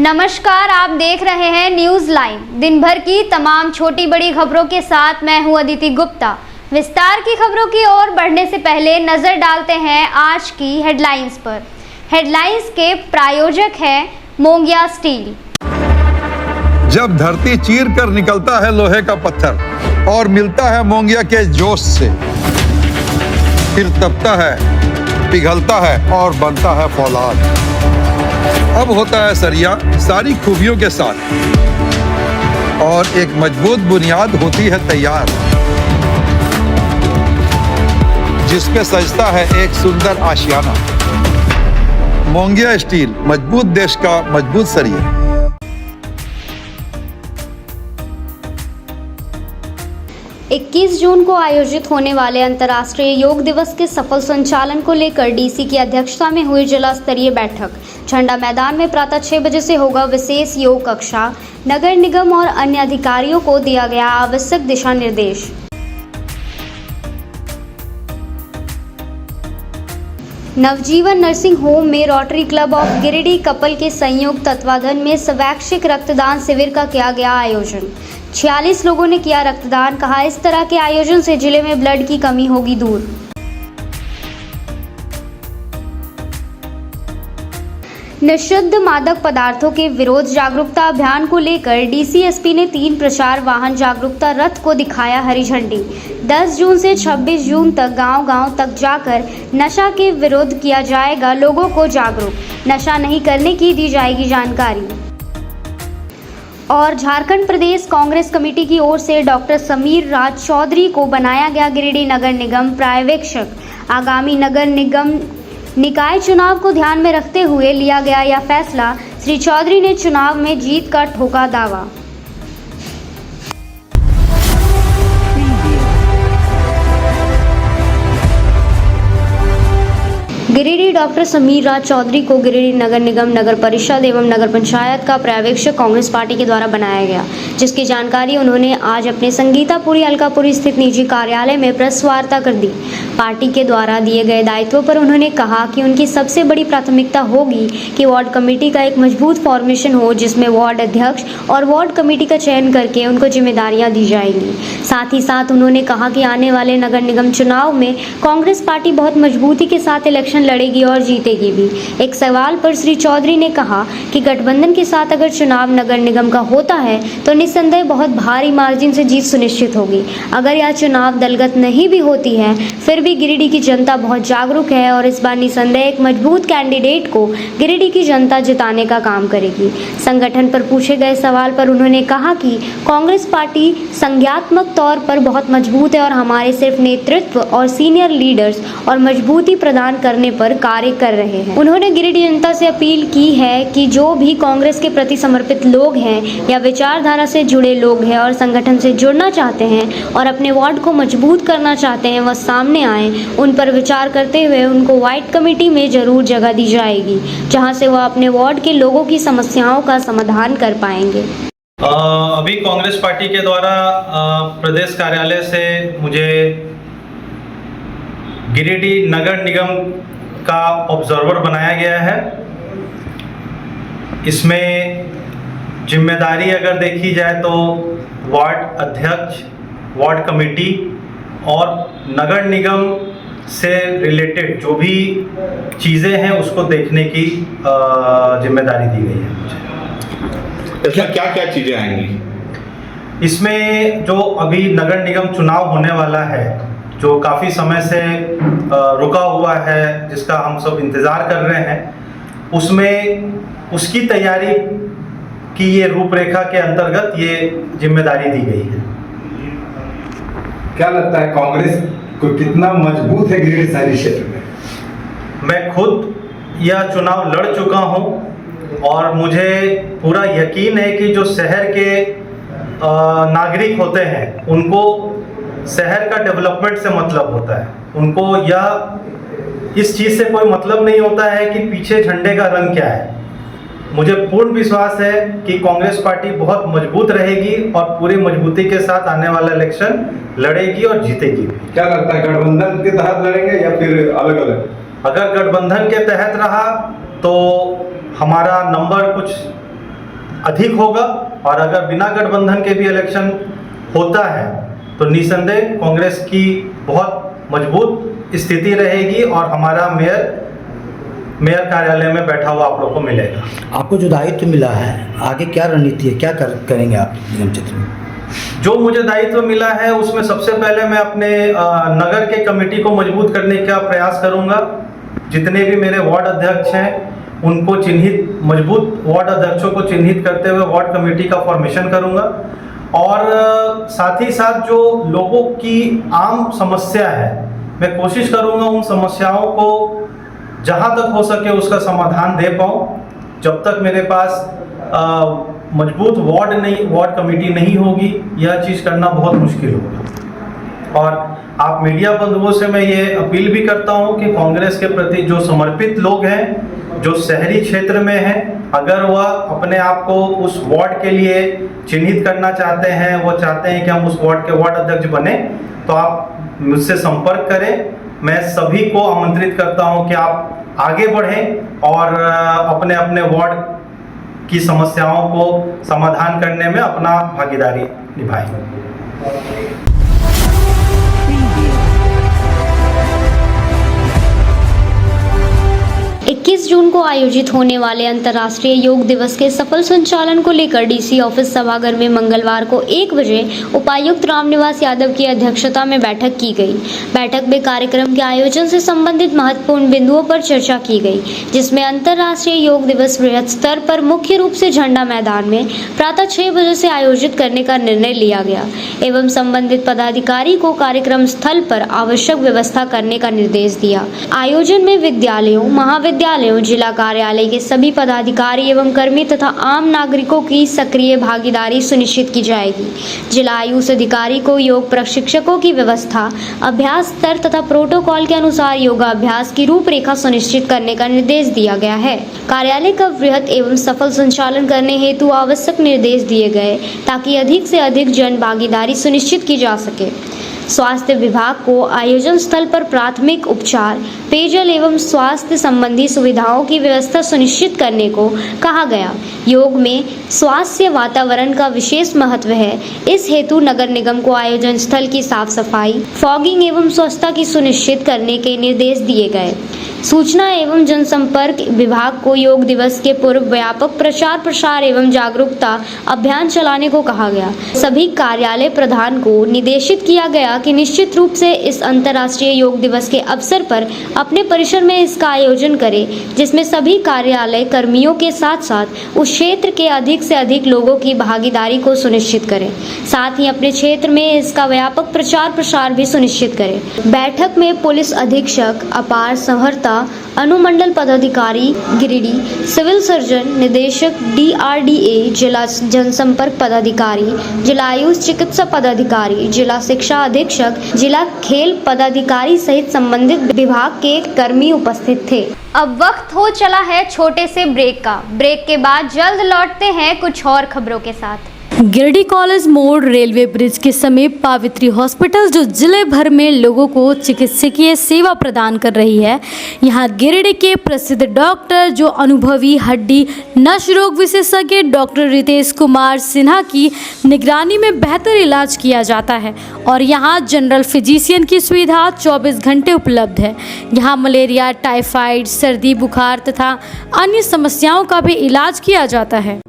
नमस्कार, आप देख रहे हैं न्यूज लाइन। दिन भर की तमाम छोटी बड़ी खबरों के साथ मैं हूं अदिति गुप्ता। विस्तार की खबरों की ओर बढ़ने से पहले नजर डालते हैं आज की हेडलाइंस पर। हेडलाइंस के प्रायोजक हैं मोंगिया स्टील। जब धरती चीर कर निकलता है लोहे का पत्थर और मिलता है मोंगिया के जोश से, फिर तपता है, पिघलता है और बनता है फौलाद। अब होता है सरिया सारी खूबियों के साथ और एक मजबूत बुनियाद होती है तैयार, जिस पे सजता है एक सुंदर आशियाना। मोंगिया स्टील, मजबूत देश का मजबूत सरिया। 21 जून को आयोजित होने वाले अंतर्राष्ट्रीय योग दिवस के सफल संचालन को लेकर डीसी की अध्यक्षता में हुई जिला स्तरीय बैठक। झंडा मैदान में प्रातः 6 बजे से होगा विशेष योग कक्षा। नगर निगम और अन्य अधिकारियों को दिया गया आवश्यक दिशा निर्देश। नवजीवन नर्सिंग होम में rotary Club of Giridih couple के संयुक्त तत्वाधान में स्वैच्छिक रक्तदान शिविर का किया गया आयोजन। 46 लोगों ने किया रक्तदान। कहा, इस तरह के आयोजन से जिले में ब्लड की कमी होगी दूर। निषिद्ध मादक पदार्थों के विरोध जागरूकता अभियान को लेकर डीसीएसपी ने 3 प्रचार वाहन जागरूकता रथ को दिखाया हरी झंडी। 10 जून से 26 जून तक गांव-गांव तक जाकर नशा के विरुद्ध किया जाएगा लोगों को जागरूक। नशा नहीं करने की दी जाएगी जानकारी। और झारखंड प्रदेश कांग्रेस कमेटी की ओर से डॉक्टर समीर राज चौधरी को बनाया गया गिरिडीह नगर निगम पर्यवेक्षक। आगामी नगर निगम निकाय चुनाव को ध्यान में रखते हुए लिया गया यह फैसला। श्री चौधरी ने चुनाव में जीत का ठोका दावा। गिरिडीह डॉक्टर समीर राज चौधरी को गिरिडीह नगर निगम, नगर परिषद एवं नगर पंचायत का पर्यवेक्षक कांग्रेस पार्टी के द्वारा बनाया गया, जिसकी जानकारी उन्होंने आज अपने संगीतापुरी अलकापुरी स्थित निजी कार्यालय में प्रेस वार्ता कर दी। पार्टी के द्वारा दिए गए दायित्वों पर उन्होंने कहा कि उनकी सबसे बड़ी प्राथमिकता होगी कि वार्ड कमेटी का एक मजबूत फॉर्मेशन हो, जिसमें वार्ड अध्यक्ष और वार्ड कमेटी का चयन करके उनको जिम्मेदारियां दी जाएंगी। साथ ही साथ उन्होंने कहा कि आने वाले नगर निगम चुनाव में कांग्रेस पार्टी बहुत मजबूती के साथ इलेक्शन लड़ेगी और जीतेगी भी। एक सवाल पर श्री चौधरी ने कहा कि गठबंधन के साथ अगर चुनाव नगर निगम का होता है तो निस्संदेह बहुत भारी मार्जिन से जीत सुनिश्चित होगी। अगर यह चुनाव दलगत नहीं भी होती है, फिर भी गिरिडीह की जनता बहुत जागरूक है और इस बार निस्संदेह एक मजबूत कैंडिडेट को गिरिडीह की जनता जिताने का काम करेगी। संगठन पर पूछे गए सवाल पर उन्होंने कहा कि कांग्रेस पार्टी संज्ञात्मक तौर पर बहुत मजबूत है और हमारे सिर्फ नेतृत्व और सीनियर लीडर्स और मजबूती प्रदान करने पर कार्य कर रहे हैं। उन्होंने गिरिडीह जनता से अपील की है कि जो भी कांग्रेस के प्रति समर्पित लोग हैं या विचारधारा से जुड़े लोग हैं और संगठन से जुड़ना चाहते हैं और अपने वार्ड को मजबूत करना चाहते हैं, वह सामने आए। उन पर विचार करते हुए उनको वार्ड कमेटी में जरूर जगह दी जाएगी, जहां से वह अपने वार्ड के लोगों की समस्याओं का समाधान कर पाएंगे। अभी कांग्रेस पार्टी के द्वारा प्रदेश कार्यालय से मुझे गिरिडीह नगर निगम का ऑब्जर्वर बनाया गया है। इसमें जिम्मेदारी अगर देखी जाए तो वार्ड अध्यक्ष, वार्ड कमेटी और नगर निगम से रिलेटेड जो भी चीज़ें हैं उसको देखने की जिम्मेदारी दी गई है मुझे। इसमें क्या क्या चीज़ें आएंगी? इसमें जो अभी नगर निगम चुनाव होने वाला है, जो काफ़ी समय से रुका हुआ है, जिसका हम सब इंतज़ार कर रहे हैं, उसमें उसकी तैयारी की ये रूपरेखा के अंतर्गत ये जिम्मेदारी दी गई है। क्या लगता है कांग्रेस को कितना मजबूत है गिरिडीह शहरी क्षेत्र में? मैं खुद यह चुनाव लड़ चुका हूं और मुझे पूरा यकीन है कि जो शहर के नागरिक होते हैं उनको शहर का डेवलपमेंट से मतलब होता है। उनको यह इस चीज़ से कोई मतलब नहीं होता है कि पीछे झंडे का रंग क्या है। मुझे पूर्ण विश्वास है कि कांग्रेस पार्टी बहुत मजबूत रहेगी और पूरी मजबूती के साथ आने वाला इलेक्शन लड़ेगी और जीतेगी। क्या लगता है गठबंधन के तहत लड़ेंगे या फिर अलग अलग? अगर गठबंधन के तहत रहा तो हमारा नंबर कुछ अधिक होगा, और अगर बिना गठबंधन के भी इलेक्शन होता है तो निसंदेह कांग्रेस की बहुत मजबूत स्थिति रहेगी और हमारा मेयर कार्यालय में बैठा हुआ आप लोग को मिलेगा। आपको जो दायित्व मिला है, आगे क्या रणनीति है, क्या करेंगे आप निगम क्षेत्र में? जो मुझे दायित्व मिला है उसमें सबसे पहले मैं अपने नगर के कमेटी को मजबूत करने का प्रयास करूंगा। जितने भी मेरे वार्ड अध्यक्ष हैं उनको मजबूत वार्ड अध्यक्षों को चिन्हित करते हुए वार्ड कमेटी का फॉर्मेशन करूंगा, और साथ ही साथ जो लोगों की आम समस्या है मैं कोशिश करूंगा उन समस्याओं को जहां तक हो सके उसका समाधान दे पाऊं। जब तक मेरे पास मजबूत वार्ड कमेटी नहीं होगी यह चीज़ करना बहुत मुश्किल होगा। और आप मीडिया बंधुओं से मैं ये अपील भी करता हूं कि कांग्रेस के प्रति जो समर्पित लोग हैं, जो शहरी क्षेत्र में हैं, अगर वह अपने आप को उस वार्ड के लिए चिन्हित करना चाहते हैं, वो चाहते हैं कि हम उस वार्ड के वार्ड अध्यक्ष बने, तो आप मुझसे संपर्क करें। मैं सभी को आमंत्रित करता हूं कि आप आगे बढ़ें और अपने अपने वार्ड की समस्याओं को समाधान करने में अपना भागीदारी निभाएं। 21 जून को आयोजित होने वाले अंतर्राष्ट्रीय योग दिवस के सफल संचालन को लेकर डीसी ऑफिस सभागार में मंगलवार को 1 बजे उपायुक्त रामनिवास यादव की अध्यक्षता में बैठक की गई। बैठक में कार्यक्रम के आयोजन से संबंधित महत्वपूर्ण बिंदुओं पर चर्चा की गई, जिसमें अंतर्राष्ट्रीय योग दिवस बृहद स्तर पर मुख्य रूप से झंडा मैदान में प्रातः 6 बजे से आयोजित करने का निर्णय लिया गया एवं संबंधित पदाधिकारी को कार्यक्रम स्थल पर आवश्यक व्यवस्था करने का निर्देश दिया। आयोजन में विद्यालयों, महाविद्यालयों, जिला कार्यालय के सभी पदाधिकारी एवं कर्मी तथा आम नागरिकों की सक्रिय भागीदारी सुनिश्चित की जाएगी। जिला आयुष अधिकारी को योग प्रशिक्षकों की व्यवस्था, अभ्यास स्तर तथा प्रोटोकॉल के अनुसार योगाभ्यास की रूपरेखा सुनिश्चित करने का निर्देश दिया गया है। कार्यालय का वृहद एवं सफल संचालन करने हेतु आवश्यक निर्देश दिए गए ताकि अधिक से अधिक जन भागीदारी सुनिश्चित की जा सके। स्वास्थ्य विभाग को आयोजन स्थल पर प्राथमिक उपचार, पेयजल एवं स्वास्थ्य संबंधी सुविधाओं की व्यवस्था सुनिश्चित करने को कहा गया। योग में स्वास्थ्य वातावरण का विशेष महत्व है। इस हेतु नगर निगम को आयोजन स्थल की साफ सफाई, फॉगिंग एवं स्वच्छता की सुनिश्चित करने के निर्देश दिए गए। सूचना एवं जनसंपर्क विभाग को योग दिवस के पूर्व व्यापक प्रचार प्रसार एवं जागरूकता अभियान चलाने को कहा गया। सभी कार्यालय प्रधान को निर्देशित किया गया कि निश्चित रूप से इस अंतर्राष्ट्रीय योग दिवस के अवसर पर अपने परिसर में इसका आयोजन करें, जिसमें सभी कार्यालय कर्मियों के साथ साथ उस क्षेत्र के अधिक से अधिक लोगों की भागीदारी को सुनिश्चित करें। साथ ही अपने क्षेत्र में इसका व्यापक प्रचार प्रसार भी सुनिश्चित करें। बैठक में पुलिस अधीक्षक अपार संहर्ता, अनुमंडल पदाधिकारी गिरिडीह, सिविल सर्जन, निदेशक DRDA, जिला जनसंपर्क पदाधिकारी, जिला आयुष चिकित्सा पदाधिकारी, जिला शिक्षा अधीक्षक, जिला खेल पदाधिकारी सहित संबंधित विभाग के कर्मी उपस्थित थे। अब वक्त हो चला है छोटे से ब्रेक का। ब्रेक के बाद जल्द लौटते हैं कुछ और खबरों के साथ। गिरिडीह कॉलेज मोड़ रेलवे ब्रिज के समीप पावित्री हॉस्पिटल, जो जिले भर में लोगों को चिकित्सकीय सेवा प्रदान कर रही है, यहां गिरिडीह के प्रसिद्ध डॉक्टर, जो अनुभवी हड्डी नस रोग विशेषज्ञ डॉक्टर रितेश कुमार सिन्हा की निगरानी में बेहतर इलाज किया जाता है और यहां जनरल फिजिशियन की सुविधा 24 घंटे उपलब्ध है। यहां मलेरिया, टाइफाइड, सर्दी, बुखार तथा अन्य समस्याओं का भी इलाज किया जाता है।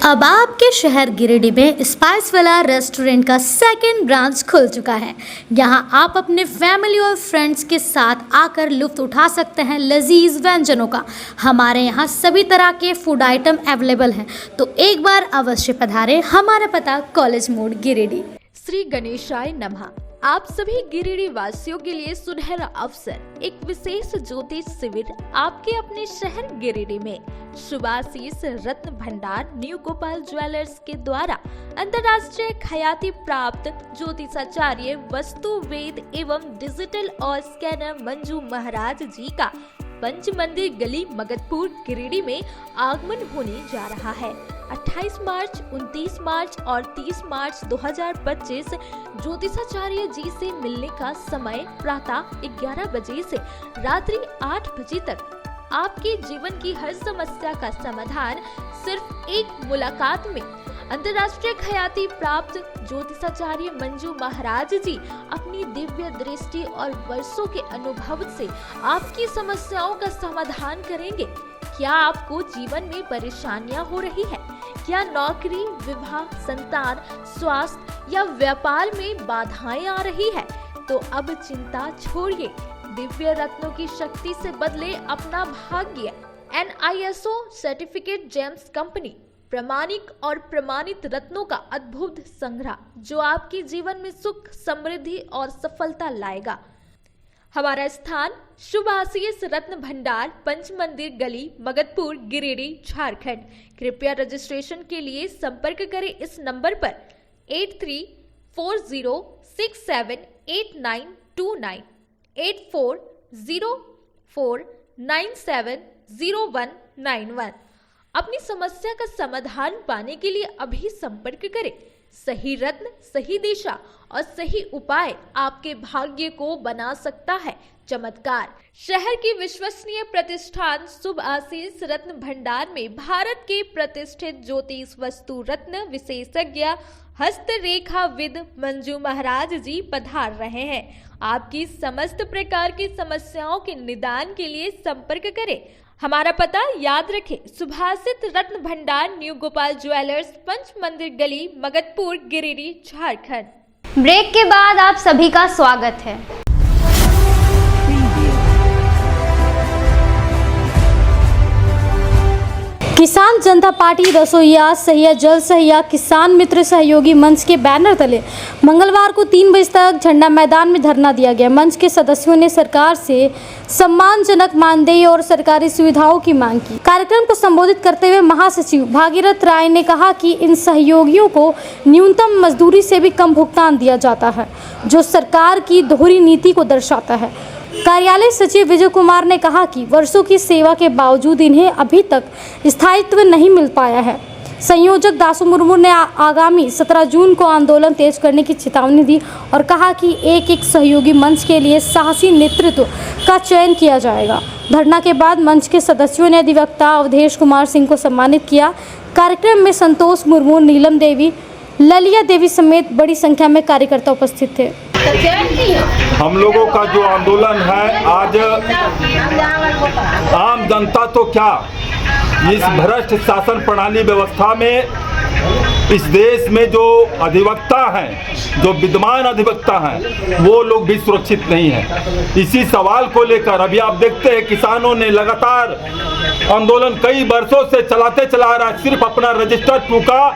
अब आपके शहर गिरिडीह में स्पाइसविला रेस्टोरेंट का सेकंड ब्रांच खुल चुका है। यहां आप अपने फैमिली और फ्रेंड्स के साथ आकर लुत्फ उठा सकते हैं लजीज व्यंजनों का। हमारे यहां सभी तरह के फूड आइटम अवेलेबल हैं, तो एक बार अवश्य पधारें। हमारा पता कॉलेज मोड़ गिरिडीह। श्री गणेशाय नमः। आप सभी गिरिडीह वासियों के लिए सुनहरा अवसर, एक विशेष ज्योतिष शिविर आपके अपने शहर गिरिडीह में शुभाशीष रत्न भंडार न्यू गोपाल ज्वेलर्स के द्वारा अंतर्राष्ट्रीय ख्याति प्राप्त ज्योतिषाचार्य वस्तु वेद एवं डिजिटल और स्कैनर मंजू महाराज जी का पंच मंदिर गली मगधपुर गिरिडीह में आगमन होने जा रहा है। 28 मार्च, 29 मार्च और 30 मार्च 2025 ज्योतिषाचार्य जी से मिलने का समय प्रातः 11 बजे से रात्रि 8 बजे तक। आपके जीवन की हर समस्या का समाधान सिर्फ एक मुलाकात में। अंतर्राष्ट्रीय ख्याति प्राप्त ज्योतिषाचार्य मंजू महाराज जी अपनी दिव्य दृष्टि और वर्षों के अनुभव से आपकी समस्याओं का समाधान करेंगे। क्या आपको जीवन में परेशानियां हो रही है? क्या नौकरी, विवाह, संतान, स्वास्थ्य या व्यापार में बाधाएं आ रही है? तो अब चिंता छोड़िए, दिव्य रत्नों की शक्ति से बदले अपना भाग्य। NISO सर्टिफिकेट जेम्स कंपनी प्रामाणिक और प्रमाणित रत्नों का अद्भुत संग्रह जो आपके जीवन में सुख, समृद्धि और सफलता लाएगा। हमारा स्थान शुभाशीष रत्न भंडार, पंच मंदिर गली, मगधपुर, गिरिडीह, झारखंड। कृपया रजिस्ट्रेशन के लिए संपर्क करें इस नंबर पर 8340678929 8404970191। अपनी समस्या का समाधान पाने के लिए अभी संपर्क करें। सही रत्न, सही दिशा और सही उपाय आपके भाग्य को बना सकता है चमत्कार। शहर की विश्वसनीय प्रतिष्ठान शुभाशीष रत्न भंडार में भारत के प्रतिष्ठित ज्योतिष वस्तु रत्न विशेषज्ञ हस्तरेखाविद मंजू महाराज जी पधार रहे हैं। आपकी समस्त प्रकार की समस्याओं के निदान के लिए संपर्क करें। हमारा पता याद रखें, शुभाशीष रत्न भंडार न्यू गोपाल ज्वेलर्स, पंच मंदिर गली, मगधपुर, गिरिडीह, झारखंड। ब्रेक के बाद आप सभी का स्वागत है। किसान जनता पार्टी रसोईया सहिया जल सहिया किसान मित्र सहयोगी मंच के बैनर तले मंगलवार को 3 बजे तक झंडा मैदान में धरना दिया गया। मंच के सदस्यों ने सरकार से सम्मानजनक मानदेय और सरकारी सुविधाओं की मांग की। कार्यक्रम को संबोधित करते हुए महासचिव भागीरथ राय ने कहा कि इन सहयोगियों को न्यूनतम मजदूरी से भी कम भुगतान दिया जाता है, जो सरकार की दोहरी नीति को दर्शाता है। कार्यालय सचिव विजय कुमार ने कहा कि वर्षों की सेवा के बावजूद इन्हें अभी तक स्थायित्व नहीं मिल पाया है। संयोजक दासू मुर्मू ने आगामी 17 जून को आंदोलन तेज करने की चेतावनी दी और कहा कि एक सहयोगी मंच के लिए साहसी नेतृत्व का चयन किया जाएगा। धरना के बाद मंच के सदस्यों ने अधिवक्ता अवधेश कुमार सिंह को सम्मानित किया। कार्यक्रम में संतोष मुर्मू, नीलम देवी, ललिया देवी समेत बड़ी संख्या में कार्यकर्ता उपस्थित थे। हम लोगों का जो आंदोलन है, आज आम जनता तो क्या, इस भ्रष्ट शासन प्रणाली व्यवस्था में इस देश में जो अधिवक्ता हैं, जो विद्यमान अधिवक्ता हैं, वो लोग भी सुरक्षित नहीं हैं। इसी सवाल को लेकर अभी आप देखते हैं किसानों ने लगातार आंदोलन कई वर्षों से चलाते चला रहा है, सिर्फ अपना रजिस्टर 2 का,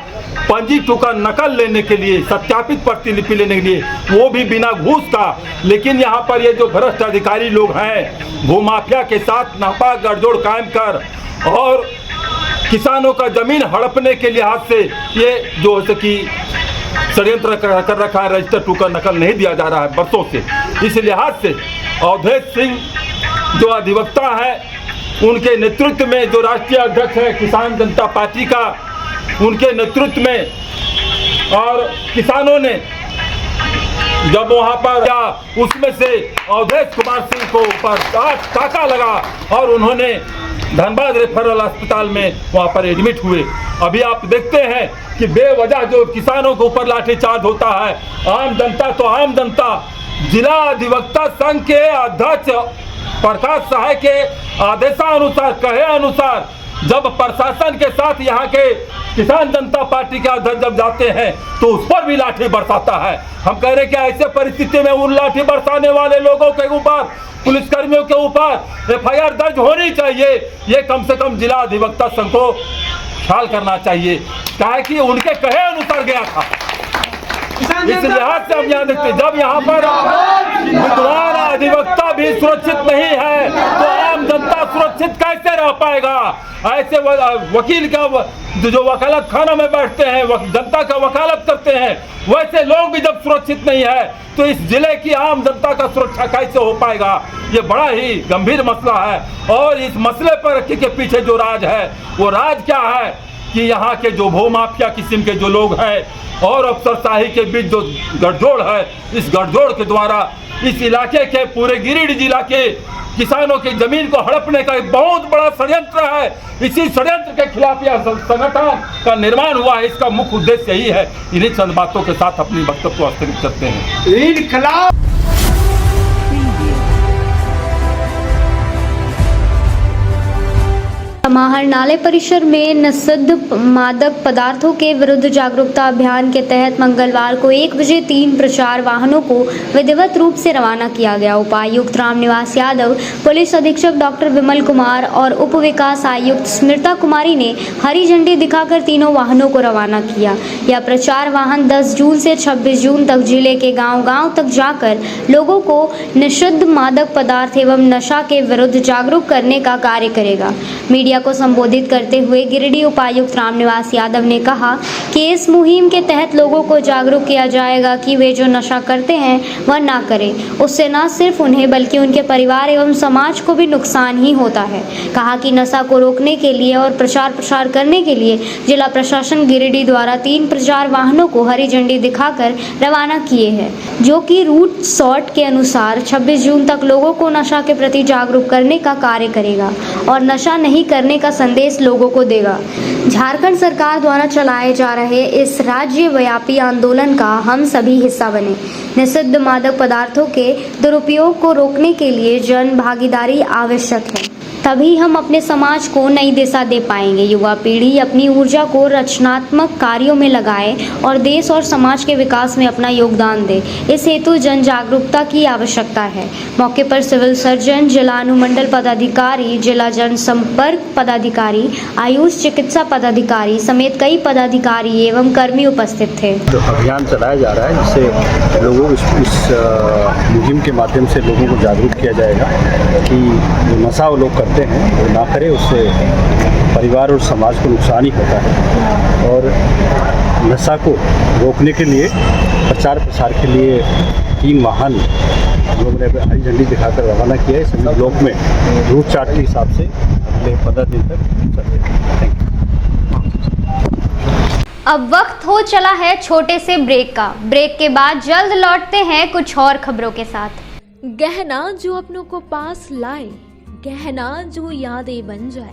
पंजी 2 का नकल लेने के लिए, सत्यापित प्रतिलिपि लेने के लिए, वो भी बिना घूस का। लेकिन यहाँ पर ये जो भ्रष्ट अधिकारी लोग हैं, भूमाफिया के साथ नापाक गठजोड़ कायम कर और किसानों का जमीन हड़पने के लिहाज से ये जो है कि षड्यंत्र कर रखा है, रजिस्टर 2 का नकल नहीं दिया जा रहा है वर्षों से। इस लिहाज से अवधेश सिंह जो अधिवक्ता है, उनके नेतृत्व में जो राष्ट्रीय अध्यक्ष है किसान जनता पार्टी का, उनके नेतृत्व में और किसानों ने जब वहां पर या उसमें से अवधेश कुमार सिंह को ऊपर टाका लगा और उन्होंने धनबाद रेफरल अस्पताल में वहां पर एडमिट हुए। अभी आप देखते हैं कि बेवजह जो किसानों के ऊपर लाठीचार्ज होता है, आम जनता तो आम जनता, जिला अधिवक्ता संघ के अध्यक्ष प्रकाश सहाय के आदेशानुसार, कहे अनुसार, जब प्रशासन के साथ यहाँ के किसान जनता पार्टी के अध्यक्ष जब जाते हैं तो उस पर भी लाठी बरसाता है। हम कह रहे हैं कि ऐसे परिस्थिति में उन लाठी बरसाने वाले लोगों के ऊपर, पुलिसकर्मियों के ऊपर FIR दर्ज होनी चाहिए। ये कम से कम जिला अधिवक्ता संघ को ख्याल करना चाहिए, क्या है कि उनके कहे अनुसार गया था। इस लिहाज से हम यहाँ देखते जब यहाँ पर विद्वान अधिवक्ता भी सुरक्षित नहीं है तो आम जनता सुरक्षित कैसे रह पाएगा। ऐसे वकील का जो वकालत खाना में बैठते हैं जनता का वकालत करते हैं, वैसे लोग भी जब सुरक्षित नहीं है तो इस जिले की आम जनता का सुरक्षा कैसे हो पाएगा। ये बड़ा ही गंभीर मसला है और इस मसले पर के पीछे जो राज है वो राज क्या है कि यहाँ के जो भूमाफिया किस्म के जो लोग हैं और अफसरशाही के बीच जो गठजोड़ है, इस गठजोड़ के द्वारा इस इलाके के पूरे गिरिडीह जिला के किसानों की जमीन को हड़पने का एक बहुत बड़ा षड्यंत्र है। इसी षड्यंत्र के खिलाफ यह संगठन का निर्माण हुआ है। इसका मुख्य उद्देश्य यही है। इन्हीं चंद बातों के साथ अपनी वक्तव्य को स्थगित करते हैं। समाहर नाले परिसर में निषिद्ध मादक पदार्थों के विरुद्ध जागरूकता अभियान के तहत मंगलवार को 1 बजे 3 प्रचार वाहनों को विधिवत रूप से रवाना किया गया। उपायुक्त रामनिवास यादव, पुलिस अधीक्षक डॉक्टर विमल कुमार और उप विकास आयुक्त स्मृता कुमारी ने हरी झंडी दिखाकर तीनों वाहनों को रवाना किया। यह प्रचार वाहन 10 जून से 26 जून तक जिले के गाँव-गाँव तक जाकर लोगों को निषिद्ध मादक पदार्थ एवं नशा के विरुद्ध जागरूक करने का कार्य करेगा। मीडिया को संबोधित करते हुए गिरिडीह उपायुक्त रामनिवास यादव ने कहा कि इस मुहिम के तहत लोगों को जागरूक किया जाएगा कि वे जो नशा करते हैं वह ना करें। उससे न सिर्फ उन्हें बल्कि उनके परिवार एवं समाज को भी नुकसान ही होता है। कहा कि नशा को रोकने के लिए और प्रसार करने के लिए जिला प्रशासन गिरिडीह द्वारा 3 प्रचार वाहनों को हरी झंडी दिखाकर रवाना किए हैं, जो कि रूट शॉर्ट के अनुसार 26 जून तक लोगों को नशा के प्रति जागरूक करने का कार्य करेगा और नशा नहीं करने का संदेश लोगों को देगा। झारखंड सरकार द्वारा चलाए जा रहे इस राज्यव्यापी आंदोलन का हम सभी हिस्सा बने। निषिद्ध मादक पदार्थों के दुरुपयोग को रोकने के लिए जन भागीदारी आवश्यक है, तभी हम अपने समाज को नई दिशा दे पाएंगे। युवा पीढ़ी अपनी ऊर्जा को रचनात्मक कार्यों में लगाए और देश और समाज के विकास में अपना योगदान दे। इस हेतु जन जागरूकता की आवश्यकता है। मौके पर सिविल सर्जन, जिला अनुमंडल पदाधिकारी, जिला जनसंपर्क पदाधिकारी, आयुष चिकित्सा पदाधिकारी समेत कई पदाधिकारी एवं कर्मी उपस्थित थे। जो अभियान चलाया जा रहा है जिससे लोगों इस मुहिम के माध्यम से लोगों को जागरूक किया जाएगा कि जो नशा वो लोग करते हैं वो ना करें, उससे परिवार और समाज को नुकसान ही होता है। और नशा को रोकने के लिए प्रचार प्रसार के लिए 3 वाहन हम लोगों ने हरी झंडी दिखाकर रवाना किया है। सभी ब्लॉक में रूट चार्ट के हिसाब से अगले 15 दिन तक चलते हैं। Thank you. अब वक्त हो चला है छोटे से ब्रेक का। ब्रेक के बाद जल्द लौटते हैं कुछ और खबरों के साथ। गहना जो अपनों को पास लाए, गहना जो यादें बन जाए,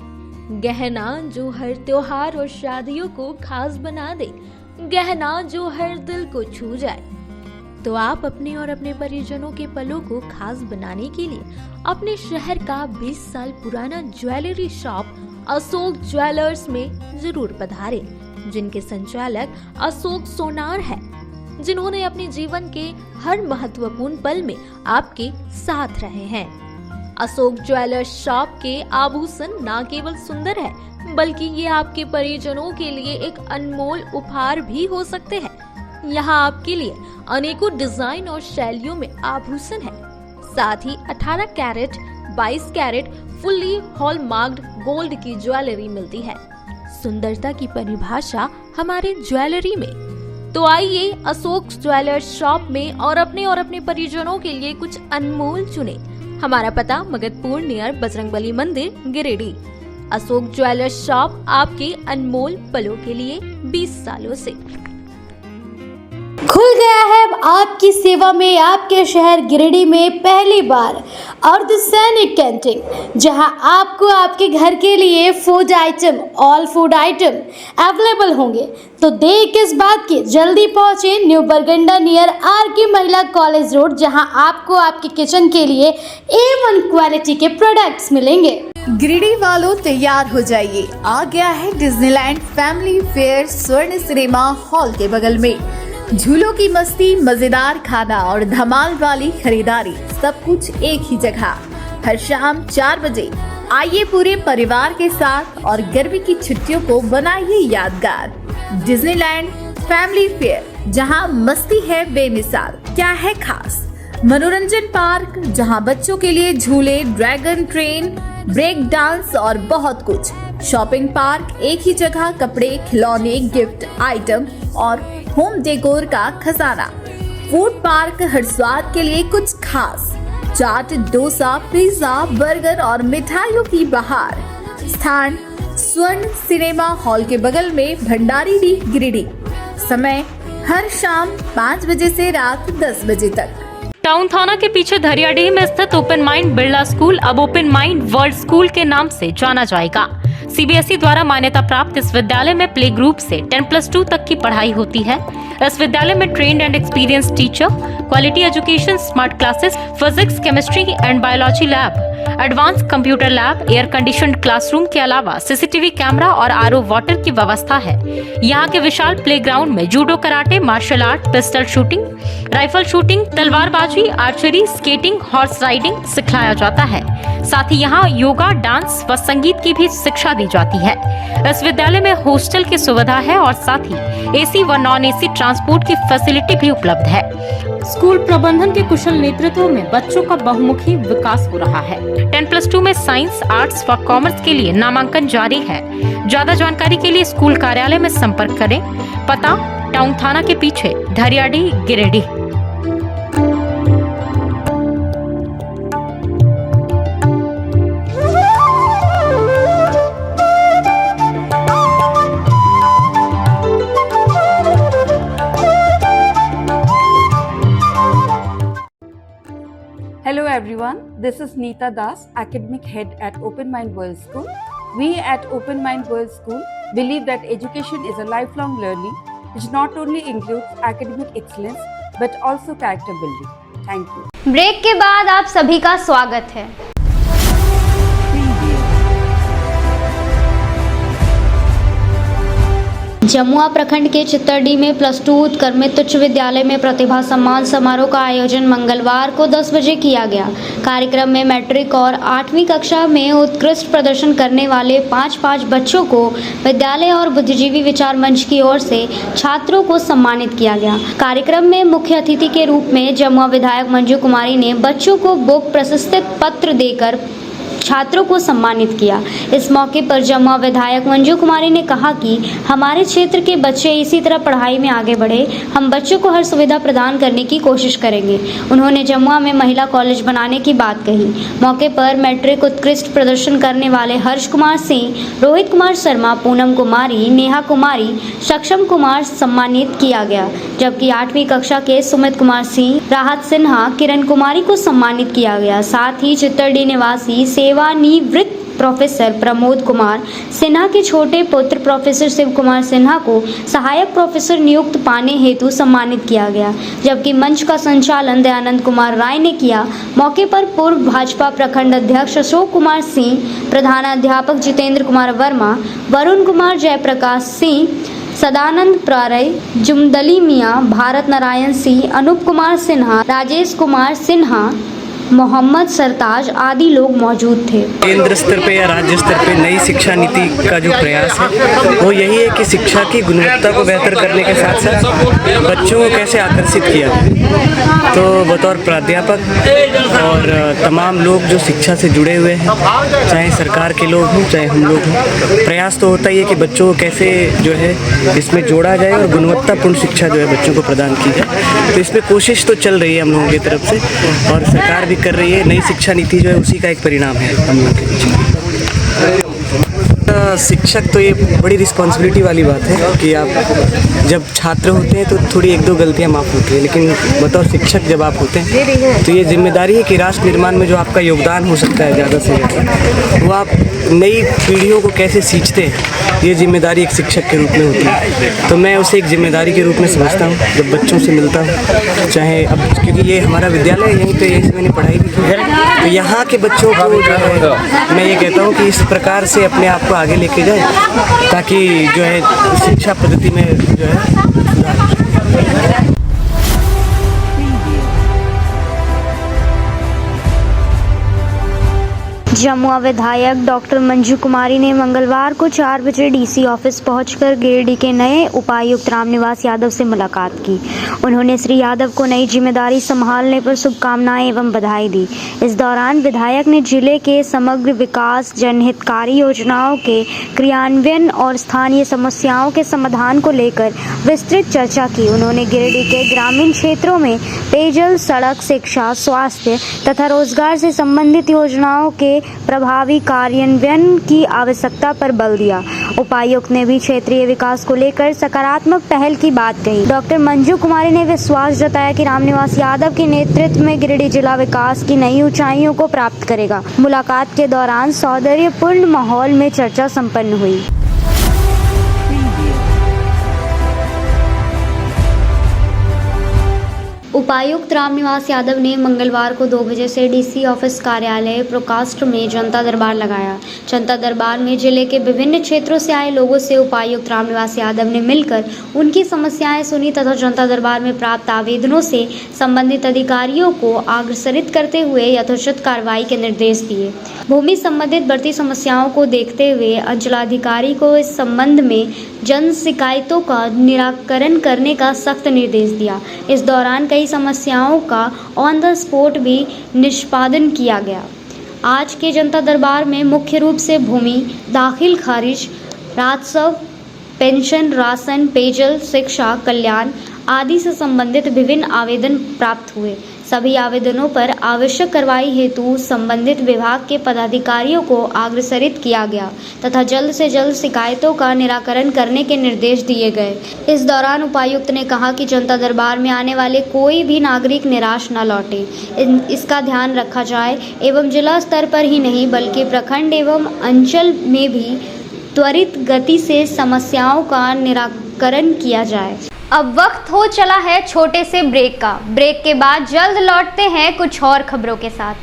गहना जो हर त्योहार और शादियों को खास बना दे, गहना जो हर दिल को छू जाए। तो आप अपने और अपने परिजनों के पलों को खास बनाने के लिए अपने शहर का 20 साल पुराना ज्वेलरी शॉप अशोक ज्वेलर्स में जरूर पधारें, जिनके संचालक अशोक सोनार है, जिन्होंने अपने जीवन के हर महत्वपूर्ण पल में आपके साथ रहे हैं। अशोक ज्वेलर्स शॉप के आभूषण न केवल सुंदर है बल्कि ये आपके परिजनों के लिए एक अनमोल उपहार भी हो सकते हैं। यहाँ आपके लिए अनेकों डिजाइन और शैलियों में आभूषण है। साथ ही 18 कैरेट, 22 कैरेट फुल्ली हॉलमार्क्ड गोल्ड की ज्वेलरी मिलती है। सुंदरता की परिभाषा हमारे ज्वेलरी में। तो आइए अशोक ज्वेलर्स शॉप में और अपने परिजनों के लिए कुछ अनमोल चुने। हमारा पता मगधपुर नियर बजरंगबली मंदिर, गिरिडीह। अशोक ज्वेलर्स शॉप आपके अनमोल पलों के लिए 20 सालों से। खुल गया है अब आपकी सेवा में आपके शहर गिरिडीह में पहली बार अर्धसैनिक कैंटीन, जहां आपको आपके घर के लिए food item, all food item available होंगे। तो देर किस बात की, जल्दी पहुंचे न्यू बरगंडा नियर आर.के. महिला कॉलेज रोड, जहां आपको आपके किचन के लिए A1 क्वालिटी के प्रोडक्ट्स मिलेंगे। गिरिडीह वालों तैयार हो जाइए, आ गया है डिज्नीलैंड फैमिली फेयर स्वर्ण सिनेमा हॉल के बगल में। झूलों की मस्ती, मजेदार खाना और धमाल वाली खरीदारी, सब कुछ एक ही जगह। हर शाम 4 बजे आइए पूरे परिवार के साथ और गर्मी की छुट्टियों को बनाइए यादगार। डिज्नीलैंड फैमिली फेयर जहां मस्ती है बेमिसाल। क्या है खास? मनोरंजन पार्क जहां बच्चों के लिए झूले, ड्रैगन ट्रेन, ब्रेक डांस और बहुत कुछ। शॉपिंग पार्क, एक ही जगह कपड़े, खिलौने, गिफ्ट आइटम और होम डेकोर का खजाना। फूड पार्क, हर स्वाद के लिए कुछ खास। चाट, डोसा, पिज्जा, बर्गर और मिठाइयों की बहार। स्थान स्वर्ण सिनेमा हॉल के बगल में, भंडारी गिरिडीह। समय हर शाम 5 बजे से रात 10 बजे तक। टाउन थाना के पीछे धरियाडीह में स्थित ओपन माइंड बिरला स्कूल अब ओपन माइंड वर्ल्ड स्कूल के नाम से जाना जाएगा। सीबीएसई द्वारा मान्यता प्राप्त इस विद्यालय में प्ले ग्रुप से 10+2 तक की पढ़ाई होती है। इस विद्यालय में trained and experience teacher, quality education, smart classes, physics, chemistry and biology lab, advance computer lab, air conditioned classroom के अलावा सीसीटीवी कैमरा और आरओ वाटर की व्यवस्था है। यहाँ के विशाल प्लेग्राउंड में judo, karate, martial art, pistol shooting, rifle shooting, तलवारबाजी, आर्चरी, स्केटिंग, हॉर्स राइडिंग सिखाया जाता है। साथ ही यहाँ योगा, डांस व संगीत की भी शिक्षा दी जाती है। इस विद्यालय में हॉस्टल की सुविधा है और साथ ही एसी व नॉन एसी ट्रांसपोर्ट की फैसिलिटी भी उपलब्ध है। स्कूल प्रबंधन के कुशल नेतृत्व में बच्चों का बहुमुखी विकास हो रहा है। 10+2 में साइंस, आर्ट्स व कॉमर्स के लिए नामांकन जारी है। ज्यादा जानकारी के लिए स्कूल कार्यालय में संपर्क करें। पता टाउन थाना के पीछे, धरियाडीह, Giridih. Hello everyone, this is Neeta Das, Academic Head at Open Mind World School. We at Open Mind World School believe that education is a lifelong learning which not only includes academic excellence but also character building. Thank you. Break के बाद आप सभी का स्वागत है। जमुआ प्रखंड के चित्तरडी में +2 उत्क्रमित उच्च विद्यालय में प्रतिभा सम्मान समारोह का आयोजन मंगलवार को 10 बजे किया गया। कार्यक्रम में मैट्रिक और 8वीं कक्षा में उत्कृष्ट प्रदर्शन करने वाले 5 बच्चों को विद्यालय और बुद्धिजीवी विचार मंच की ओर से छात्रों को सम्मानित किया गया। कार्यक्रम में मुख्य अतिथि के रूप में जमुआ विधायक मंजू कुमारी ने बच्चों को बुक प्रशस्ति पत्र देकर छात्रों को सम्मानित किया। इस मौके पर जमुआ विधायक मंजू कुमारी ने कहा कि हमारे क्षेत्र के बच्चे इसी तरह पढ़ाई में आगे बढ़े, हम बच्चों को हर सुविधा प्रदान करने की कोशिश करेंगे। उन्होंने जमुआ में महिला कॉलेज बनाने की बात कही। मौके पर मैट्रिक उत्कृष्ट प्रदर्शन करने वाले हर्ष कुमार सिंह, रोहित कुमार शर्मा, पूनम कुमारी, नेहा कुमारी, सक्षम कुमार सम्मानित किया गया, जबकि 8वीं कक्षा के सुमित कुमार सिंह, राहत सिन्हा, किरण कुमारी को सम्मानित किया गया। साथ ही चित्तरडी निवासी सेवानिवृत्त प्रोफेसर प्रमोद कुमार सिन्हा के छोटे पुत्र प्रोफेसर शिव कुमार सिन्हा को सहायक प्रोफेसर नियुक्त पाने हेतु सम्मानित किया गया, जबकि मंच का संचालन दयानंद कुमार राय ने किया। मौके पर पूर्व भाजपा प्रखंड अध्यक्ष अशोक कुमार सिंह, प्रधानाध्यापक जितेंद्र कुमार वर्मा, वरुण कुमार, जयप्रकाश सिंह, सदानंद प्रारय, जुमदली मियाँ, भारत नारायण सिंह, अनूप कुमार सिन्हा, राजेश कुमार सिन्हा, मोहम्मद सरताज आदि लोग मौजूद थे। केंद्र स्तर पे या राज्य स्तर पे नई शिक्षा नीति का जो प्रयास है वो यही है कि शिक्षा की गुणवत्ता को बेहतर करने के साथ साथ बच्चों को कैसे आकर्षित किया जाए। तो बतौर प्राध्यापक और तमाम लोग जो शिक्षा से जुड़े हुए हैं, चाहे सरकार के लोग हों चाहे हम लोग हों, प्रयास तो होता ही है कि बच्चों को कैसे जो है इसमें जोड़ा जाए और गुणवत्तापूर्ण शिक्षा जो है बच्चों को प्रदान की जाए। तो इसमें कोशिश तो चल रही है हम लोगों की तरफ से और सरकार भी कर रही है। नई शिक्षा नीति जो है उसी का एक परिणाम है हम लोगों के पीछे। शिक्षक तो ये बड़ी रिस्पॉन्सिबिलिटी वाली बात है कि आप जब छात्र होते हैं तो थोड़ी 1-2 गलतियां माफ़ होती है, लेकिन बतौर शिक्षक जब आप होते हैं तो ये जिम्मेदारी है कि राष्ट्र निर्माण में जो आपका योगदान हो सकता है ज़्यादा से ज़्यादा, वो आप नई पीढ़ियों को कैसे सींचते हैं, ये जिम्मेदारी एक शिक्षक के रूप में होती है। तो मैं उसे एक जिम्मेदारी के रूप में समझता हूँ जब बच्चों से मिलता हूँ, चाहे अब क्योंकि ये हमारा विद्यालय है, यहीं पे यहीं से मैंने पढ़ाई भी की है, तो यहाँ के बच्चों को जो है मैं ये कहता हूँ कि इस प्रकार से अपने आप को आगे लेके जाए ताकि जो है शिक्षा पद्धति में जो है जमुआ विधायक डॉक्टर मंजू कुमारी ने मंगलवार को 4 बजे डीसी ऑफिस पहुंचकर गिरिडीह के नए उपायुक्त रामनिवास यादव से मुलाकात की। उन्होंने श्री यादव को नई जिम्मेदारी संभालने पर शुभकामनाएं एवं बधाई दी। इस दौरान विधायक ने जिले के समग्र विकास, जनहितकारी योजनाओं के क्रियान्वयन और स्थानीय समस्याओं के समाधान को लेकर विस्तृत चर्चा की। उन्होंने गिरिडीह के ग्रामीण क्षेत्रों में पेयजल, सड़क, शिक्षा, स्वास्थ्य तथा रोजगार से संबंधित योजनाओं के प्रभावी कार्यान्वयन की आवश्यकता पर बल दिया। उपायुक्त ने भी क्षेत्रीय विकास को लेकर सकारात्मक पहल की बात कही। डॉक्टर मंजू कुमारी ने विश्वास जताया कि रामनिवास यादव के नेतृत्व में गिरिडीह जिला विकास की नई ऊंचाइयों को प्राप्त करेगा। मुलाकात के दौरान सौंदर्यपूर्ण माहौल में चर्चा संपन्न हुई। उपायुक्त रामनिवास यादव ने मंगलवार को 2 बजे से डीसी ऑफिस कार्यालय प्रकाष्ठ में जनता दरबार लगाया। जनता दरबार में जिले के विभिन्न क्षेत्रों से आए लोगों से उपायुक्त रामनिवास यादव ने मिलकर उनकी समस्याएं सुनी तथा जनता दरबार में प्राप्त आवेदनों से संबंधित अधिकारियों को अग्रसरित करते हुए यथोचित कार्रवाई के निर्देश दिए। भूमि संबंधित बढ़ती समस्याओं को देखते हुए अंचलाधिकारी को इस संबंध में जन शिकायतों का निराकरण करने का सख्त निर्देश दिया। इस दौरान कई समस्याओं का ऑन द स्पॉट भी निष्पादन किया गया। आज के जनता दरबार में मुख्य रूप से भूमि, दाखिल खारिज, राजस्व, पेंशन, राशन, पेयजल, शिक्षा, कल्याण आदि से संबंधित विभिन्न आवेदन प्राप्त हुए। सभी आवेदनों पर आवश्यक कार्रवाई हेतु संबंधित विभाग के पदाधिकारियों को अग्रसरित किया गया तथा जल्द से जल्द शिकायतों का निराकरण करने के निर्देश दिए गए। इस दौरान उपायुक्त ने कहा कि जनता दरबार में आने वाले कोई भी नागरिक निराश न लौटे, इसका ध्यान रखा जाए एवं जिला स्तर पर ही नहीं बल्कि प्रखंड एवं अंचल में भी त्वरित गति से समस्याओं का निराकरण किया जाए। अब वक्त हो चला है छोटे से ब्रेक का। ब्रेक के बाद जल्द लौटते हैं कुछ और खबरों के साथ।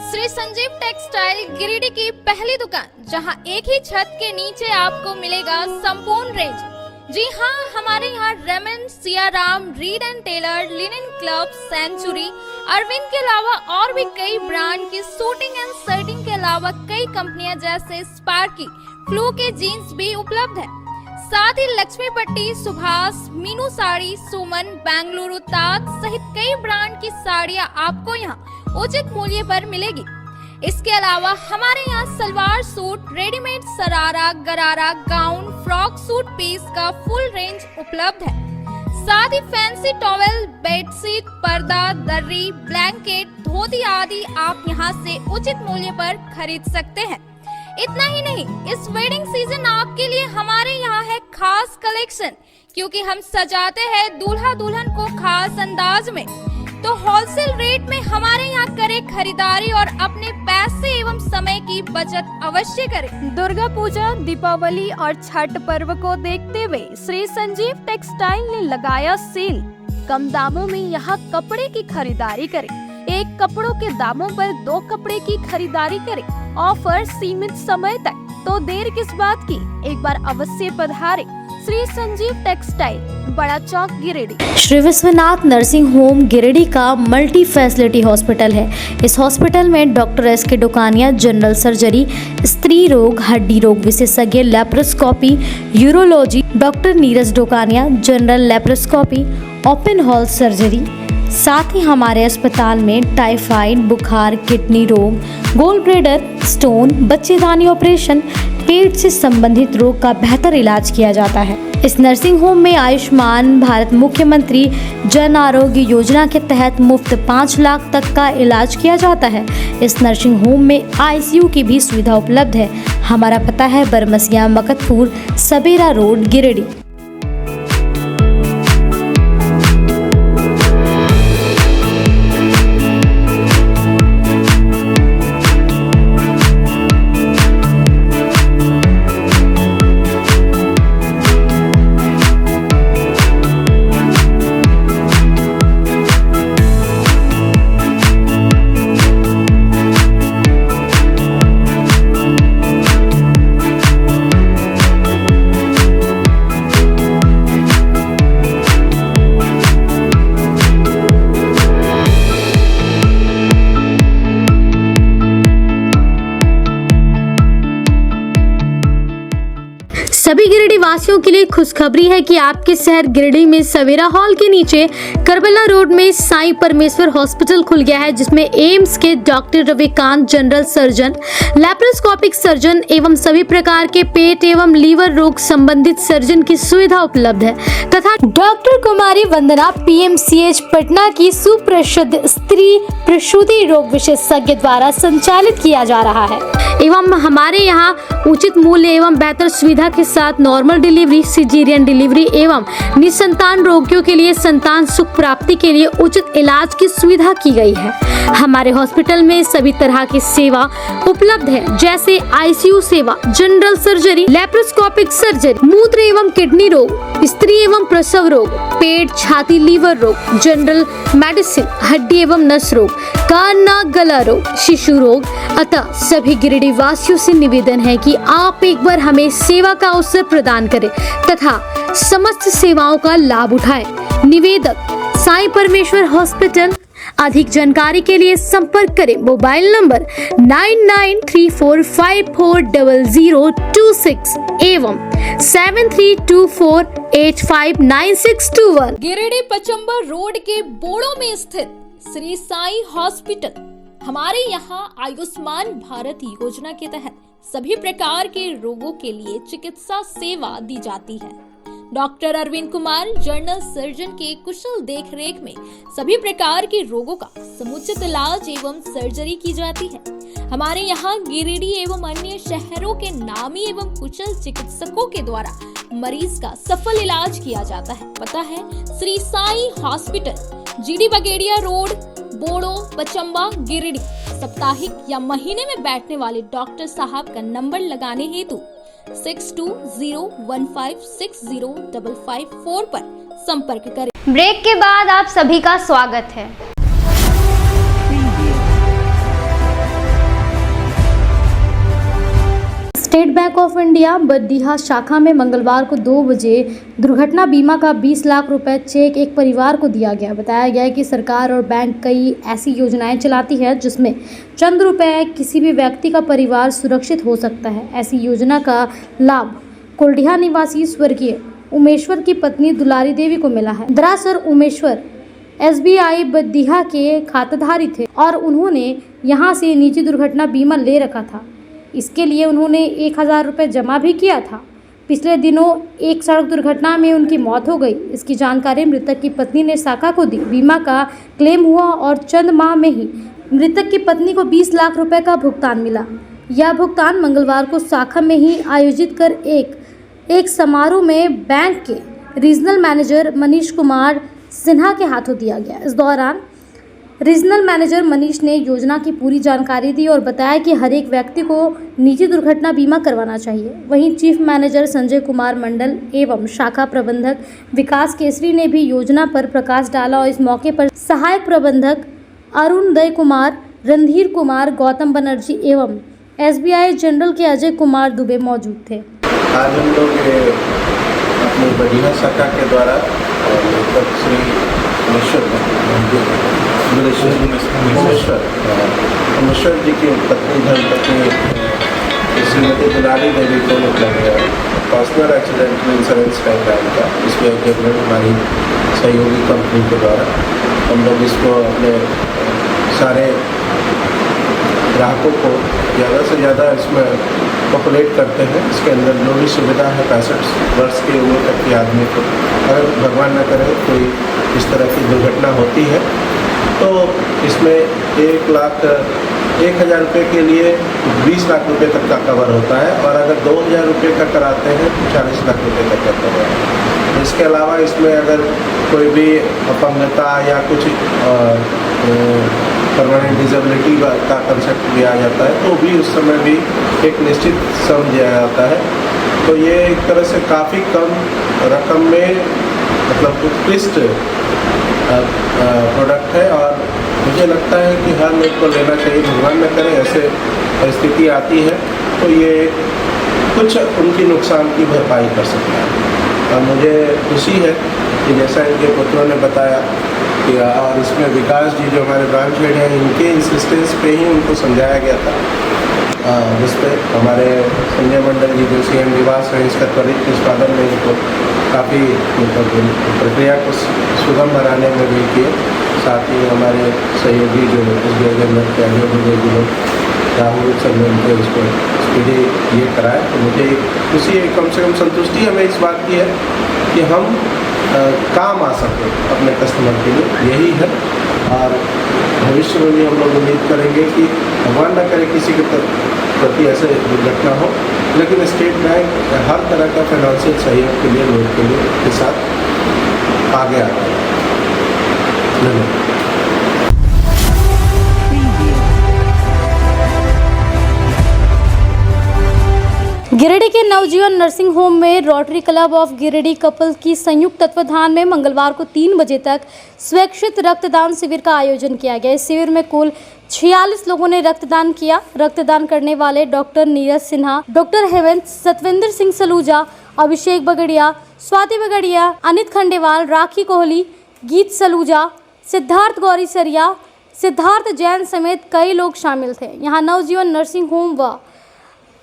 श्री संजीव टेक्सटाइल गिरिडीह की पहली दुकान, जहां एक ही छत के नीचे आपको मिलेगा संपूर्ण रेंज। जी हां, हमारे यहाँ Raymond, Siyaram, Reid and Taylor, Linen Club, Century, Arvind के अलावा और भी कई ब्रांड की सूटिंग एंड शर्टिंग के अलावा कई कंपनियां जैसे स्पार्की, फ्लू के जीन्स भी उपलब्ध है। साथ ही लक्ष्मी पट्टी, सुभाष, मीनू साड़ी, सुमन, बेंगलुरु ताज सहित कई ब्रांड की साड़ियां आपको यहाँ उचित मूल्य पर मिलेगी। इसके अलावा हमारे यहाँ सलवार सूट, रेडीमेड सरारा, गरारा, गाउन, फ्रॉक सूट पीस का फुल रेंज उपलब्ध है। साथ ही फैंसी टॉवेल, बेडशीट, पर्दा, दर्री, ब्लैंकेट, धोती आदि आप यहाँ से उचित मूल्य पर खरीद सकते हैं। इतना ही नहीं, इस वेडिंग सीजन आपके लिए हमारे यहाँ है खास कलेक्शन, क्योंकि हम सजाते हैं दूल्हा दुल्हन को खास अंदाज में। तो होलसेल रेट में हमारे यहाँ करें खरीदारी और अपने पैसे एवं समय की बचत अवश्य करें। दुर्गा पूजा, दीपावली और छठ पर्व को देखते हुए श्री संजीव टेक्सटाइल ने लगाया सेल। कम दामों में यहाँ कपड़े की खरीदारी करें। एक कपड़ों के दामों पर 2 कपड़े की खरीदारी करें। ऑफर सीमित समय तक, तो देर किस बात की, एक बार अवश्य पधारें। श्री संजीव टेक्सटाइल, बड़ा चौक, गिरिडीह। श्री विश्वनाथ नर्सिंग होम गिरिडीह का मल्टी फैसिलिटी हॉस्पिटल है। इस हॉस्पिटल में doctor S K. Dokania general surgery, स्त्री रोग, हड्डी रोग विशेषज्ञ, laparoscopy, urology, doctor Neeraj Dokania general laparoscopy, open hall surgery. साथ ही हमारे अस्पताल में टाइफाइड, बुखार, किडनी रोग, गोल ब्लैडर, स्टोन, बच्चेदानी ऑपरेशन, पेट से संबंधित रोग का बेहतर इलाज किया जाता है। इस नर्सिंग होम में आयुष्मान भारत मुख्यमंत्री जन आरोग्य योजना के तहत मुफ्त 5 लाख तक का इलाज किया जाता है। इस नर्सिंग होम में ICU की भी सुविधा उपलब्ध है। हमारा पता है बरमसिया, मकतपुर, सबेरा रोड, गिरिडीह। वासियों के लिए खुशखबरी है कि आपके शहर गिरिडीह में सवेरा हॉल के नीचे करबला रोड में साईं परमेश्वर हॉस्पिटल खुल गया है, जिसमें एम्स के doctor Ravikant, general surgeon, laparoscopic surgeon एवं सभी प्रकार के पेट एवं लीवर रोग संबंधित सर्जन की सुविधा उपलब्ध है तथा डॉक्टर कुमारी वंदना PMCH पटना की सुप्रसिद्ध स्त्री प्रसूति रोग विशेषज्ञ द्वारा संचालित किया जा रहा है एवं हमारे यहाँ उचित मूल्य एवं बेहतर सुविधा के साथ नॉर्मल डिलीवरी, सिजेरियन डिलीवरी एवं निसंतान रोगियों के लिए संतान सुख प्राप्ति के लिए उचित इलाज की सुविधा की गई है। हमारे हॉस्पिटल में सभी तरह की सेवा उपलब्ध है, जैसे ICU सेवा, जनरल सर्जरी, लैप्रोस्कोपिक सर्जरी, मूत्र एवं किडनी रोग, स्त्री एवं प्रसव रोग, पेट, छाती, लीवर रोग, जनरल मेडिसिन, हड्डी एवं नस रोग, कान, नाक, गला रोग, शिशु रोग। अतः सभी गिरिडीह वासियों से निवेदन है कि आप एक बार हमें सेवा का अवसर प्रदान करें तथा समस्त सेवाओं का लाभ उठाएं। निवेदक साईं परमेश्वर हॉस्पिटल। अधिक जानकारी के लिए संपर्क करें मोबाइल नंबर 9934540026 एवं 7324859621। गिरिडीह पचंबा रोड के बोड़ो में स्थित श्री साईं हॉस्पिटल। हमारे यहाँ आयुष्मान भारत योजना के तहत सभी प्रकार के रोगों के लिए चिकित्सा सेवा दी जाती है। Doctor Arvind Kumar, general surgeon के कुशल देखरेख में सभी प्रकार के रोगों का समुचित इलाज एवं सर्जरी की जाती है। हमारे यहाँ गिरिडीह एवं अन्य शहरों के नामी एवं कुशल चिकित्सकों के द्वारा मरीज का सफल इलाज किया जाता है। पता है श्री साईं हॉस्पिटल, GD बगेड़िया रोड, बोड़ो, पचंबा, गिरिडीह। साप्ताहिक या महीने में बैठने वाले डॉक्टर साहब का नंबर लगाने हेतु 6201560554 पर संपर्क करें। ब्रेक के बाद आप सभी का स्वागत है। स्टेट बैंक ऑफ इंडिया बडीहा शाखा में मंगलवार को 2 बजे दुर्घटना बीमा का 20 लाख रुपए चेक एक परिवार को दिया गया। बताया गया है कि सरकार और बैंक कई ऐसी योजनाएं चलाती है जिसमें चंद रुपए किसी भी व्यक्ति का परिवार सुरक्षित हो सकता है। ऐसी योजना का लाभ कुलडीहा निवासी स्वर्गीय उमेश्वर की पत्नी दुलारी देवी को मिला है। दरअसल उमेश्वर SBI बडीहा के खाताधारी थे और उन्होंने यहां से निजी दुर्घटना बीमा ले रखा था। इसके लिए उन्होंने 1000 रुपये जमा भी किया था। पिछले दिनों एक सड़क दुर्घटना में उनकी मौत हो गई। इसकी जानकारी मृतक की पत्नी ने शाखा को दी। बीमा का क्लेम हुआ और चंद माह में ही मृतक की पत्नी को 20 लाख रुपए का भुगतान मिला। यह भुगतान मंगलवार को शाखा में ही आयोजित कर एक समारोह में बैंक के रीजनल मैनेजर मनीष कुमार सिन्हा के हाथों दिया गया। इस दौरान रीजनल मैनेजर मनीष ने योजना की पूरी जानकारी दी और बताया कि हर एक व्यक्ति को निजी दुर्घटना बीमा करवाना चाहिए। वहीं चीफ मैनेजर संजय कुमार मंडल एवं शाखा प्रबंधक विकास केसरी ने भी योजना पर प्रकाश डाला और इस मौके पर सहायक प्रबंधक अरुण दय कुमार, रणधीर कुमार, गौतम बनर्जी एवं SBI जनरल के अजय कुमार दुबे मौजूद थे। आज हम लोग अपनी बडीहा शाखा के द्वारा श्री उमेश्वर जी की पत्नी धर्मपत्नी श्रीमती दुलारी देवी को मतलब पर्सनल एक्सीडेंट इंश्योरेंस कराया था। इसमें हमारी सहयोगी कंपनी के द्वारा हम लोग इसको अपने सारे ग्राहकों को ज़्यादा से ज़्यादा इसमें पॉपुलेट करते हैं। इसके अंदर जो भी सुविधा है 65 वर्ष की उम्र तक के आदमी को, अगर भगवान न करे कोई इस तरह की दुर्घटना होती है तो इसमें 1,00,000 रुपये के लिए 20 लाख रुपये तक का कवर होता है और अगर 2,000 रुपये का कराते हैं तो 40 लाख रुपये तक का कवर है। इसके अलावा इसमें अगर कोई भी अपंगता या कुछ परमानेंट डिसेबिलिटी का कंसेप्ट भी आ जाता है तो भी उस समय भी एक निश्चित सम दिया जाता है। तो ये एक तरह से काफ़ी कम रकम में मतलब उत्कृष्ट प्रोडक्ट है और मुझे लगता है कि हर लोग को लेना चाहिए। भगवान न करे ऐसे परिस्थिति आती है तो ये कुछ उनकी नुकसान की भरपाई कर सकता है। और मुझे खुशी है कि जैसा इनके पुत्रों ने बताया कि और इसमें विकास जी जो हमारे ब्रांच हेड हैं इनके इंसिस्टेंस पे ही उनको समझाया गया था जिस पर हमारे संजय मंडल जी जो CM निवास है इसका त्वरित निष्पादन में इनको काफ़ी मतलब प्रक्रिया को सुगम बनाने में भी किए। साथ ही हमारे सहयोगी जो SBI गवर्नमेंट के आगे जो लोग राहुल सब मिलकर इसको स्पीडी ये कराए, तो मुझे खुशी है, कम से कम संतुष्टि हमें इस बात की है कि हम काम आ सके अपने कस्टमर के लिए, यही है। और भविष्य में भी हम लोग उम्मीद करेंगे कि भगवान न करे किसी के प्रति ऐसे दुर्घटना हो, लेकिन स्टेट बैंक हर तरह का फाइनेंशियल सहयोग के लिए लोग के साथ आगे आ रहा है। धन्यवाद। गिरिडीह के नवजीवन नर्सिंग होम में rotary Club of Giridih couple की संयुक्त तत्वाधान में मंगलवार को 3 बजे तक स्वैच्छिक रक्तदान शिविर का आयोजन किया गया। इस शिविर में कुल 46 लोगों ने रक्तदान किया। रक्तदान करने वाले डॉक्टर नीरज सिन्हा, डॉक्टर हेमंत, सतविंदर सिंह सलूजा, अभिषेक बगड़िया, स्वाति बगड़िया, अनित खंडेवाल, राखी कोहली, गीत सलूजा, सिद्धार्थ गौरी सरिया, सिद्धार्थ जैन समेत कई लोग शामिल थे। यहाँ नवजीवन नर्सिंग होम व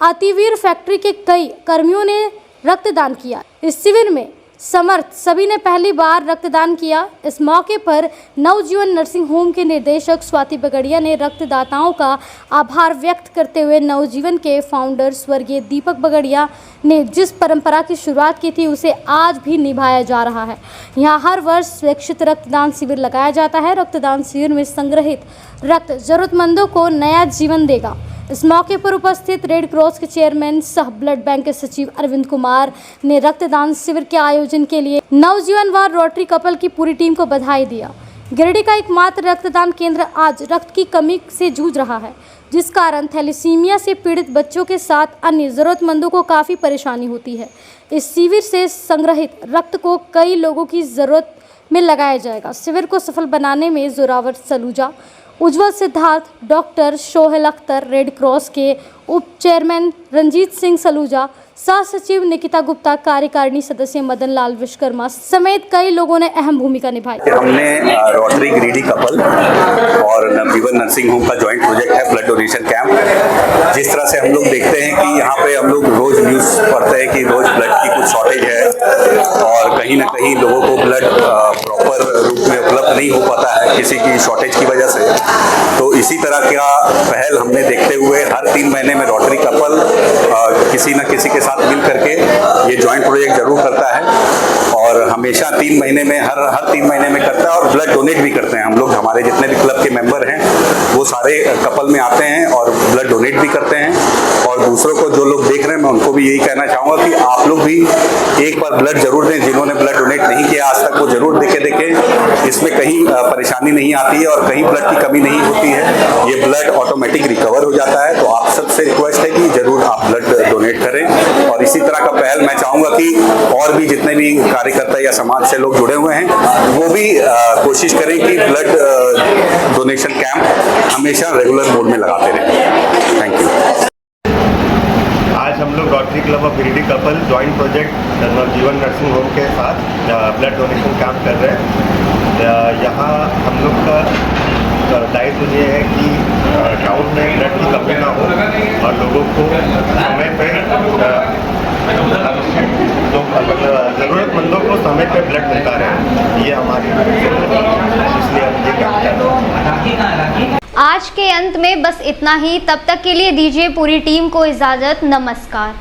अतिवीर फैक्ट्री के कई कर्मियों ने रक्तदान किया। इस शिविर में समर्थ सभी ने पहली बार रक्तदान किया। इस मौके पर नवजीवन नर्सिंग होम के निदेशक स्वाति बगड़िया ने रक्तदाताओं का आभार व्यक्त करते हुए नवजीवन के फाउंडर स्वर्गीय दीपक बगड़िया ने जिस परंपरा की शुरुआत की थी उसे आज भी निभाया जा रहा है। यहाँ हर वर्ष स्वैच्छिक रक्तदान शिविर लगाया जाता है। रक्तदान शिविर में संग्रहित रक्त जरूरतमंदों को नया जीवन देगा। इस मौके पर उपस्थित रेड क्रॉस के चेयरमैन सह ब्लड बैंक के सचिव अरविंद कुमार ने रक्तदान शिविर के आयोजन के लिए नवजीवन व रोटरी कपल की पूरी टीम को बधाई दिया। गिरिडीह का एकमात्र रक्तदान केंद्र आज रक्त की कमी से जूझ रहा है, जिस कारण थैलेसीमिया से पीड़ित बच्चों के साथ अन्य जरूरतमंदों को काफ़ी परेशानी होती है। इस शिविर से संग्रहित रक्त को कई लोगों की ज़रूरत में लगाया जाएगा। शिविर को सफल बनाने में Zorawar Saluja, Ujjwal Siddharth, doctor Sohail Akhtar, Red Cross के उप चेयरमैन रंजीत सिंह सलूजा, सह सचिव निकिता गुप्ता, कार्यकारिणी सदस्य मदन लाल विश्वकर्मा समेत कई लोगों ने अहम भूमिका निभाई। हमने रोटरी गिरिडीह कपल और नवजीवन नर्सिंग होम का जॉइंट प्रोजेक्ट है ब्लड डोनेशन कैंप। जिस तरह से हम लोग देखते हैं कि यहाँ पे हम लोग रोज न्यूज़ पढ़ते हैं कि रोज ब्लड की कुछ शॉर्टेज है और कहीं ना कहीं लोगों को ब्लड प्रॉपर रूप में उपलब्ध नहीं हो पाता है किसी की शॉर्टेज की वजह से। तो इसी तरह का पहल हमने देखते हुए हर 3 महीने में रोटरी कपल किसी न किसी के साथ मिल करके ये जॉइंट प्रोजेक्ट जरूर करता है और हमेशा 3 महीने में हर 3 महीने में करता है और ब्लड डोनेट भी करते हैं हम लोग। हमारे जितने भी क्लब के मेंबर हैं वो सारे कपल में आते हैं और ब्लड डोनेट भी करते हैं। और दूसरों को जो लोग देख रहे हैं मैं उनको भी यही कहना चाहूँगा कि आप लोग भी एक बार ब्लड जरूर दें। जिन्होंने ब्लड डोनेट नहीं किया आज तक वो जरूर देखें। इसमें कहीं परेशानी नहीं आती है और कहीं ब्लड की कमी नहीं होती है। ये ब्लड ऑटोमेटिक रिकवर हो जाता है। तो आप सबसे रिक्वेस्ट है कि जरूर आप ब्लड डोनेट करें और इसी तरह का पहल मैं चाहूँगा कि और भी जितने भी कार्यकर्ता या समाज से लोग जुड़े हुए हैं वो भी कोशिश करें कि ब्लड डोनेशन कैंप हमेशा रेगुलर मोड में लगाते रहें। Thank you. आज हम लोग Rotary Club of Giridih couple joint project Navjeevan nursing home के साथ ब्लड डोनेशन कैंप कर रहे हैं। यहाँ हम लोग का दायित्व ये है कि टाउन में ब्लड की कमी ना हो और लोगों को समय पे ज़रूरतमंदों को समय पे ब्लड मिलता रहे। ये हमारी इसलिए हम ये कैंप कर रहे हैं। आज के अंत में बस इतना ही। तब तक के लिए दीजिए पूरी टीम को इजाज़त। नमस्कार।